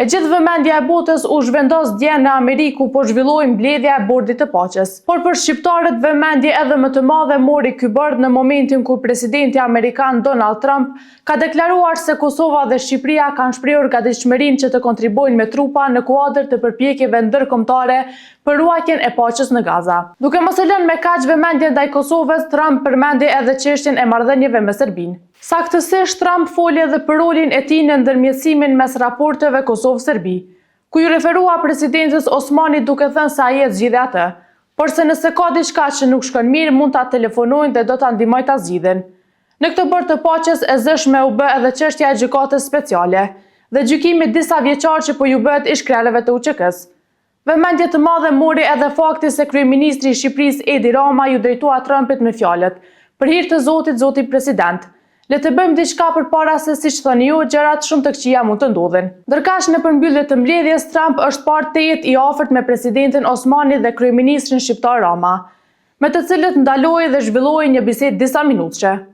E gjithë vëmendja e botës u zhvendos dje në Ameriku po zhvilloi mbledhja e Bordit të Paqes. Por për shqiptarët vëmendje edhe më të madhe mori ky bord në momentin kur presidenti amerikan Donald Trump ka deklaruar se Kosova dhe Shqipëria kanë shprehur gatishmërinë që të kontribuojnë me trupa në kuadër të përpjekjeve ndërkombëtare për ruajtjen e paqes në Gaza. Duke mos e lënë me kaq vëmendje ndaj Kosovës, Trump përmendi edhe çështjen e marrëdhënieve me Serbinë. Saktësisht Trump foli edhe për rolin e tij në ndërmjetësimin mes raporteve Kosovë-Serbi, ku ju referua presidentës Osmanit duke thënë se ai e zgjidhej atë, por se nëse ka diçka që nuk shkon mirë mund ta telefonojnë dhe do ta ndihmojnë ta zgjidhin. Në këtë bord të paqes e zëshme u bë edhe çështja e gjykatës speciale dhe gjykimi disa vjeçar që po ju bëhet ish kralëve të UÇK-s. Vëmendje të madhe mori edhe fakti se kryeministri i Shqipërisë Edi Rama ju drejtua Trumpit me fjalët: "Për hir të Zotit, zoti president, le të bëjmë diçka përpara se, siç thoni ju, gjërat shumë të këqija mund të ndodhin." Ndërkaq në përmbyllje të mbledhjes, Trump është parë të jetë i afërt me presidentin Osmani dhe kryeministrin shqiptar Rama, me të cilët ndaloi dhe zhvilloi një bisedë disa minutëshe.